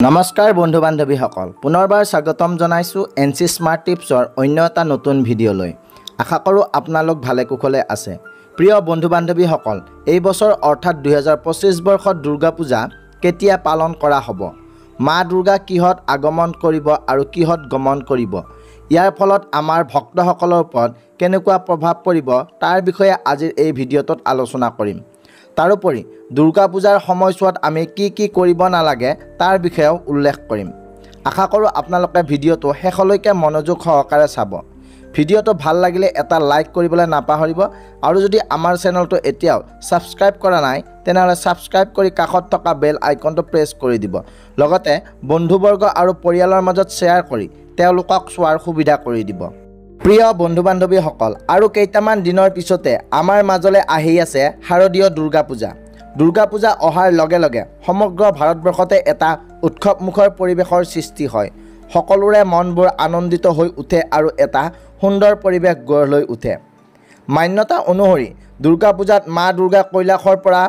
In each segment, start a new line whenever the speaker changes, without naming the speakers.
নমস্কাৰ বন্ধু বান্ধৱীসকল, পুনৰবাৰ স্বাগতম জনাইছোঁ এনচি স্মাৰ্ট টিপছৰ অন্য এটা নতুন ভিডিঅ'লৈ। আশা কৰোঁ আপোনালোক ভালে কুশলে আছে। প্ৰিয় বন্ধু বান্ধৱীসকল, এই বছৰ অৰ্থাৎ 2025 বৰ্ষত দুৰ্গা পূজা কেতিয়া পালন কৰা হ'ব, মা দুৰ্গা কিহত আগমন কৰিব আৰু কিহত গমন কৰিব, ইয়াৰ ফলত আমাৰ ভক্তসকলৰ ওপৰত কেনেকুৱা প্ৰভাৱ পৰিব তাৰ বিষয়ে আজিৰ এই ভিডিঅ'টোত আলোচনা কৰিম। তাৰোপৰি দুৰ্গা পূজাৰ সময়ছোৱাত আমি কি কৰিব নালাগে তাৰ বিষয়েও উল্লেখ কৰিম। আশা কৰোঁ আপোনালোকে ভিডিঅ'টো শেষলৈকে মনোযোগ সহকাৰে চাব। ভিডিঅ'টো ভাল লাগিলে এটা লাইক কৰিবলৈ নাপাহৰিব আৰু যদি আমাৰ চেনেলটো এতিয়াও ছাবস্ক্ৰাইব কৰা নাই তেনেহ'লে ছাবস্ক্ৰাইব কৰি কাষত থকা বেল আইকনটো প্ৰেছ কৰি দিব। লগতে বন্ধুবৰ্গ আৰু পৰিয়ালৰ মাজত শ্বেয়াৰ কৰি তেওঁলোকক চোৱাৰ সুবিধা কৰি দিব। প্ৰিয় বন্ধু বান্ধৱীসকল, আৰু কেইটামান দিনৰ পিছতে আমাৰ মাজলৈ আহি আছে শাৰদীয় দুৰ্গা পূজা। দুৰ্গা পূজা অহাৰ লগে লগে সমগ্ৰ ভাৰতবৰ্ষতে এটা উৎসৱমুখৰ পৰিৱেশৰ সৃষ্টি হয়। সকলোৰে মনবোৰ আনন্দিত হৈ উঠে আৰু এটা সুন্দৰ পৰিৱেশ গঢ় লৈ উঠে। মান্যতা অনুসৰি দুৰ্গা পূজাত মা দুৰ্গা কৈলাশৰ পৰা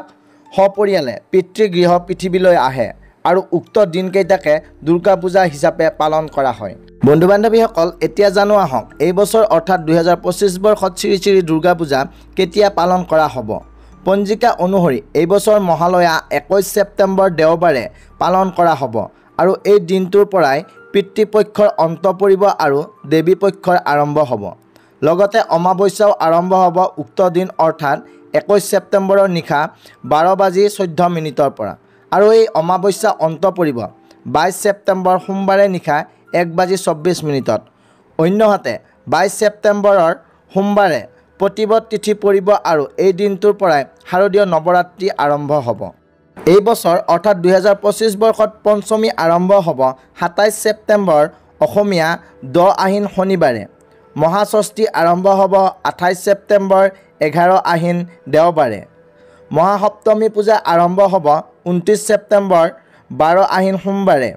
সপৰিয়ালে পিতৃগৃহ পৃথিৱীলৈ আহে আৰু উক্ত দিনকেইটাকে দুৰ্গা পূজা হিচাপে পালন কৰা হয়। বন্ধু বান্ধৱীসকল, এতিয়া জানো আহক এই বছৰ অৰ্থাৎ 2025 বৰ্ষত শ্ৰী শ্ৰী দুৰ্গা পূজা কেতিয়া পালন কৰা হ'ব। পঞ্জিকা অনুসৰি এই বছৰ মহালয়া 21 ছেপ্টেম্বৰ দেওবাৰে পালন কৰা হ'ব আৰু এই দিনটোৰ পৰাই পিতৃপক্ষৰ অন্ত পৰিব আৰু দেৱী পক্ষৰ আৰম্ভ হ'ব। লগতে অমাৱস্যাও আৰম্ভ হ'ব উক্ত দিন অৰ্থাৎ 21 ছেপ্টেম্বৰৰ নিশা 12:14 পৰা আৰু এই অমাৱস্যা অন্ত পৰিব 22 ছেপ্টেম্বৰ সোমবাৰে নিশা 1:24। অন্যহাতে 22 ছেপ্টেম্বৰৰ সোমবাৰে প্ৰতিপদ তিথি পৰিব আৰু এই দিনটোৰ পৰাই শাৰদীয় নৱৰাত্ৰি আৰম্ভ হ'ব। এই বছৰ অৰ্থাৎ 2025 বৰ্ষত পঞ্চমী আৰম্ভ হ'ব 27 ছেপ্টেম্বৰ অসমীয়া 10 আহিন শনিবাৰে। মহাষষ্ঠী আৰম্ভ হ'ব 28 ছেপ্টেম্বৰ 11 আহিন দেওবাৰে। মহাসপ্তমী পূজা আৰম্ভ হ'ব 29 ছেপ্টেম্বৰ 12 আহিন সোমবাৰে।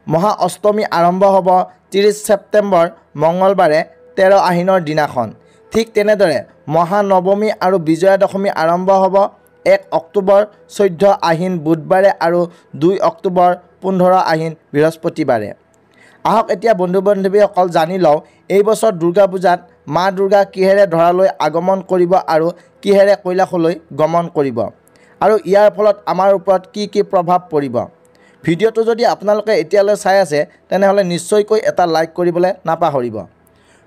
মহা অষ্টমী আৰম্ভ হ'ব 30 ছেপ্টেম্বৰ মঙলবাৰে 13 আহিনৰ দিনাখন। ঠিক তেনেদৰে মহানৱমী আৰু বিজয়া দশমী আৰম্ভ হ'ব 1 অক্টোবৰ 14 আহিন বুধবাৰে আৰু 2 অক্টোবৰ 15 আহিন বৃহস্পতিবাৰে। আহক এতিয়া বন্ধু বান্ধৱীসকল জানি লওঁ এই বছৰ দুৰ্গা পূজাত মা দুৰ্গা কিহেৰে ধৰালৈ আগমন কৰিব আৰু কিহেৰে কৈলাশলৈ গমন কৰিব আৰু ইয়াৰ ফলত আমাৰ ওপৰত কি প্ৰভাৱ পৰিব। ভিডিঅ'টো যদি আপোনালোকে এতিয়ালৈ চাই আছে তেনেহ'লে নিশ্চয়কৈ এটা লাইক কৰিবলৈ নাপাহৰিব।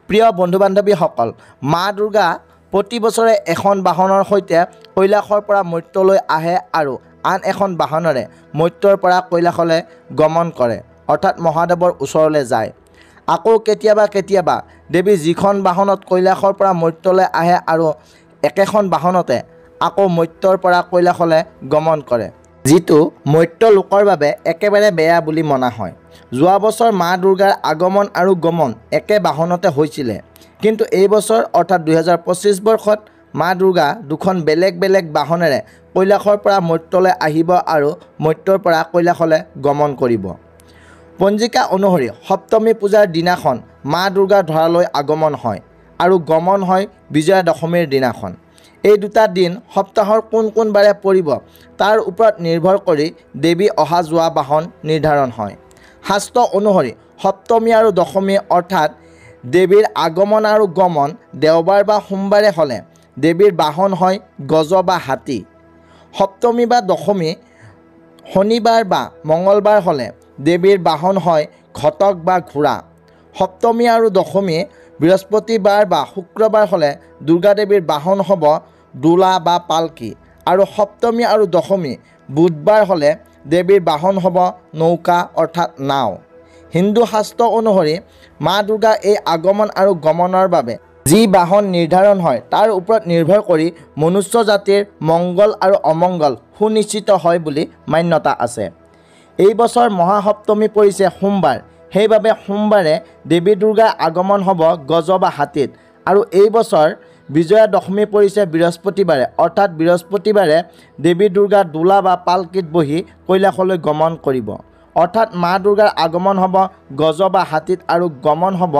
প্ৰিয় বন্ধু বান্ধৱীসকল, মা দুৰ্গা প্ৰতি বছৰে এখন বাহনৰ সৈতে কৈলাশৰ পৰা মৰ্ত্যলৈ আহে আৰু আন এখন বাহনেৰে মৰ্ত্যৰ পৰা কৈলাশলৈ গমন কৰে, অৰ্থাৎ মহাদেৱৰ ওচৰলৈ যায়। আকৌ কেতিয়াবা দেৱী যিখন বাহনত কৈলাশৰ পৰা মৰ্ত্যলৈ আহে আৰু একেখন বাহনতে আকৌ মৰ্ত্যৰ পৰা কৈলাশলৈ গমন কৰে, যিটো মৰ্ত্য লোকৰ বাবে একেবাৰে বেয়া বুলি মনা হয়। যোৱা বছৰ মা দুৰ্গাৰ আগমন আৰু গমন একে বাহনতে হৈছিলে, কিন্তু এই বছৰ অৰ্থাৎ 2025 বৰ্ষত মা দুৰ্গা দুখন বেলেগ বেলেগ বাহনেৰে কৈলাশৰ পৰা মৰ্ত্যলৈ আহিব আৰু মৰ্ত্যৰ পৰা কৈলাশলৈ গমন কৰিব। পঞ্জিকা অনুসৰি সপ্তমী পূজাৰ দিনাখন মা দুৰ্গাৰ ধৰালৈ আগমন হয় আৰু গমন হয় বিজয়া দশমীৰ দিনাখন। এই দুটা দিন সপ্তাহৰ কোন বাৰে পৰিব তাৰ ওপৰত নিৰ্ভৰ কৰি দেৱী অহা যোৱা বাহন নিৰ্ধাৰণ হয়। শাস্ত্ৰ অনুসৰি সপ্তমী আৰু দশমী অৰ্থাৎ দেৱীৰ আগমন আৰু গমন দেওবাৰ বা সোমবাৰে হ'লে দেৱীৰ বাহন হয় গজ বা হাতী। সপ্তমী বা দশমী শনিবাৰ বা মঙলবাৰ হ'লে দেৱীৰ বাহন হয় ঘটক বা ঘোঁৰা। সপ্তমী আৰু দশমী বৃহস্পতিবাৰ বা শুক্ৰবাৰ হ'লে দুৰ্গা দেৱীৰ বাহন হ'ব দোলা বা পালকি আৰু সপ্তমী আৰু দশমী বুধবাৰ হ'লে দেৱীৰ বাহন হ'ব নৌকা অৰ্থাৎ নাও। হিন্দু শাস্ত্ৰ অনুসৰি মা দুৰ্গা এই আগমন আৰু গমনৰ বাবে যি বাহন নিৰ্ধাৰণ হয় তাৰ ওপৰত নিৰ্ভৰ কৰি মনুষ্য জাতিৰ মংগল আৰু অমংগল সুনিশ্চিত হয় বুলি মান্যতা আছে। এই বছৰ মহাসপ্তমী পৰিছে সোমবাৰ, সেইবাবে সোমবাৰে দেৱী দুৰ্গাৰ আগমন হ'ব গজ বা হাতীত আৰু এই বছৰ বিজয়া দশমী পৰিছে বৃহস্পতিবাৰে, অৰ্থাৎ বৃহস্পতিবাৰে দেৱী দুৰ্গা দোলা বা পালকিত বহি কৈলাশলৈ গমন কৰিব, অৰ্থাৎ মা দুৰ্গাৰ আগমন হ'ব গজ বা হাতীত আৰু গমন হ'ব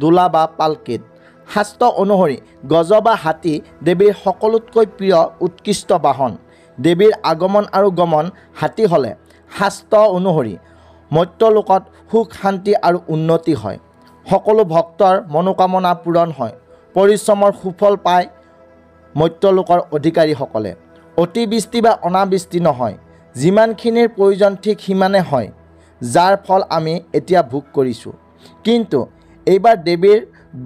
দোলা বা পালকিত। শাস্ত্ৰ অনুসৰি গজ বা হাতী দেৱীৰ সকলোতকৈ প্ৰিয় উৎকৃষ্ট বাহন। দেৱীৰ আগমন আৰু গমন হাতী হ'লে শাস্ত্ৰ অনুসৰি মৰ্ত্যলোকত সুখ শান্তি আৰু উন্নতি হয়। সকলো ভক্তৰ মনোকামনা পূৰণ হয়। পৰিশ্ৰমৰ সুফল পায় মৰ্ত্যলোকৰ অধিকাৰীসকলে। অতিবৃষ্টি বা অনাবৃষ্টি নহয়, যিমানখিনিৰ প্ৰয়োজন ঠিক সিমানে হয়, যাৰ ফল আমি এতিয়া ভোগ কৰিছোঁ। কিন্তু এইবাৰ দেৱীৰ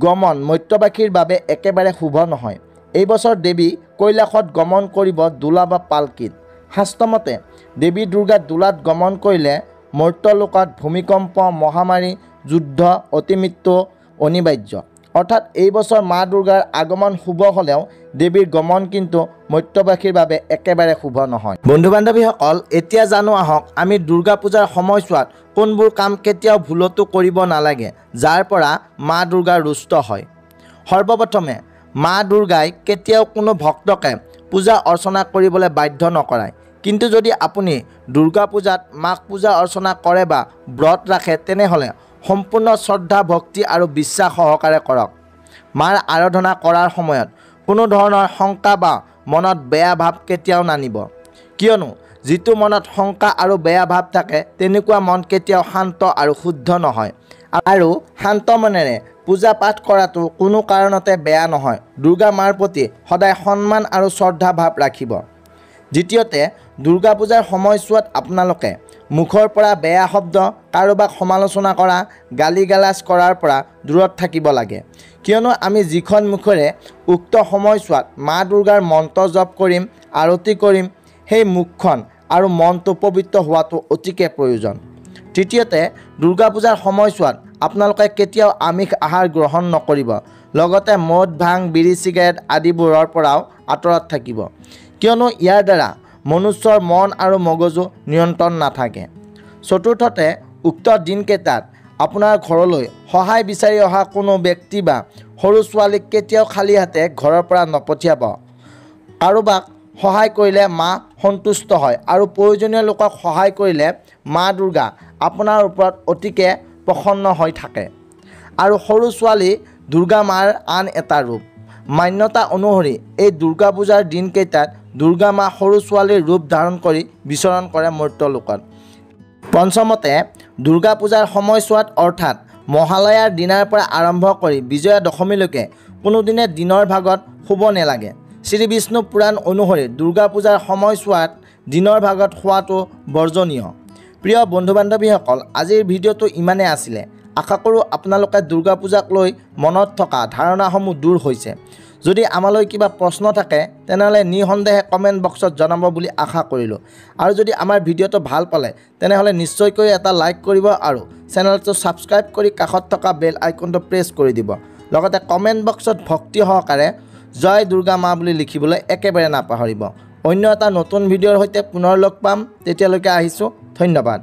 গমন মৰ্ত্যবাসীৰ বাবে একেবাৰে শুভ নহয়। এই বছৰ দেৱী কৈলাশত গমন কৰিব দোলা বা পালকিত। শাস্ত্ৰমতে দেৱী দুৰ্গা দোলাত গমন কৰিলে মৰ্ত্যলোকত ভূমিকম্প, মহামাৰী, যুদ্ধ, অতিমৃত্যু অনিবাৰ্য। অৰ্থাৎ এই বছৰ মা দুৰ্গাৰ আগমন শুভ হ'লেও দেৱীৰ গমন কিন্তু মৰ্ত্যবাসীৰ বাবে একেবাৰে শুভ নহয়। বন্ধু বান্ধৱীসকল, এতিয়া জানো আহক আমি দুৰ্গা পূজাৰ সময়ছোৱাত কোনবোৰ কাম কেতিয়াও ভুলতো কৰিব নালাগে, যাৰ পৰা মা দুৰ্গা ৰুষ্ট হয়। সৰ্বপ্ৰথমে মা দুৰ্গাই কেতিয়াও কোনো ভক্তকে পূজা অৰ্চনা কৰিবলৈ বাধ্য নকৰায়। কিন্তু যদি আপুনি দুৰ্গা পূজাত মাক পূজা অৰ্চনা কৰে বা ব্ৰত ৰাখে, তেনেহ'লে সম্পূৰ্ণ শ্ৰদ্ধা, ভক্তি আৰু বিশ্বাস সহকাৰে কৰক। মাৰ আৰাধনা কৰাৰ সময়ত কোনো ধৰণৰ শংকা বা মনত বেয়া ভাৱ কেতিয়াও নানিব, কিয়নো যিটো মনত শংকা আৰু বেয়া ভাৱ থাকে তেনেকুৱা মন কেতিয়াও শান্ত আৰু শুদ্ধ নহয়। আৰু শান্ত মনেৰে পূজা পাঠ কৰাটো কোনো কাৰণতে বেয়া নহয়। দুৰ্গা মাৰ প্ৰতি সদায় সন্মান আৰু শ্ৰদ্ধা ভাৱ ৰাখিব। দ্বিতীয়তে, দুৰ্গা পূজাৰ সময়ছোৱাত আপোনালোকে মুখৰ পৰা বেয়া শব্দ, কাৰোবাক সমালোচনা কৰা, গালি গালাজ কৰাৰ পৰা দূৰত থাকিব লাগে, কিয়নো আমি যিখন মুখেৰে উক্ত সময়ছোৱাত মা দুৰ্গাৰ মন্ত্ৰ জপ কৰিম, আৰতি কৰিম, সেই মুখখন আৰু মনটো পবিত্ৰ হোৱাটো অতিকে প্ৰয়োজন। তৃতীয়তে, দুৰ্গা পূজাৰ সময়ছোৱাত আপোনালোকে কেতিয়াও আমিষ আহাৰ গ্ৰহণ নকৰিব। লগতে মদ, ভাং, বিড়ি, চিগাৰেট আদিবোৰৰ পৰাও আঁতৰত থাকিব, কিয়নো ইয়াৰ দ্বাৰা মনুষ্যৰ মন আৰু মগজু নিয়ন্ত্ৰণ নাথাকে। চতুৰ্থতে, উক্ত দিনকেইটাত আপোনাৰ ঘৰলৈ সহায় বিচাৰি অহা কোনো ব্যক্তি বা সৰু ছোৱালীক কেতিয়াও খালী হাতে ঘৰৰ পৰা নপঠিয়াব। কাৰোবাক সহায় কৰিলে মা সন্তুষ্ট হয় আৰু প্ৰয়োজনীয় লোকক সহায় কৰিলে মা দুৰ্গা আপোনাৰ ওপৰত অতিকে প্ৰসন্ন হৈ থাকে। আৰু সৰু ছোৱালী দুৰ্গা মাৰ আন এটা ৰূপ। মান্যতা অনুসৰি এই দুৰ্গা পূজাৰ দিনকেইটাত দুৰ্গা মা সৰু ছোৱালীৰ ৰূপ ধাৰণ কৰি বিচৰণ কৰে মৰ্ত্যলোকত। পঞ্চমতে, দুৰ্গা পূজাৰ সময়ছোৱাত অৰ্থাৎ মহালয়াৰ দিনাৰ পৰা আৰম্ভ কৰি বিজয়া দশমীলৈকে কোনোদিনে দিনৰ ভাগত শুব নালাগে। শ্ৰী বিষ্ণু পুৰাণ অনুসৰি দুৰ্গা পূজাৰ সময়ছোৱাত দিনৰ ভাগত শোৱাটো বৰ্জনীয়। প্ৰিয় বন্ধু বান্ধৱীসকল, আজিৰ ভিডিঅ'টো ইমানেই আছিলে। আশা কৰোঁ আপোনালোকে দুৰ্গা পূজাক লৈ মনত থকা ধাৰণাসমূহ দূৰ হৈছে। যদি আমালৈ কিবা প্ৰশ্ন থাকে তেনেহ'লে নিঃসন্দেহে কমেণ্ট বক্সত জনাব বুলি আশা কৰিলোঁ। আৰু যদি আমাৰ ভিডিঅ'টো ভাল পালে তেনেহ'লে নিশ্চয়কৈ এটা লাইক কৰিব আৰু চেনেলটো ছাবস্ক্ৰাইব কৰি কাষত থকা বেল আইকনটো প্ৰেছ কৰি দিব। লগতে কমেণ্ট বক্সত ভক্তি সহকাৰে জয় দুৰ্গা মা বুলি লিখিবলৈ একেবাৰে নাপাহৰিব। অন্য এটা নতুন ভিডিঅ'ৰ সৈতে পুনৰ লগ পাম, তেতিয়ালৈকে আহিছোঁ। ধন্যবাদ।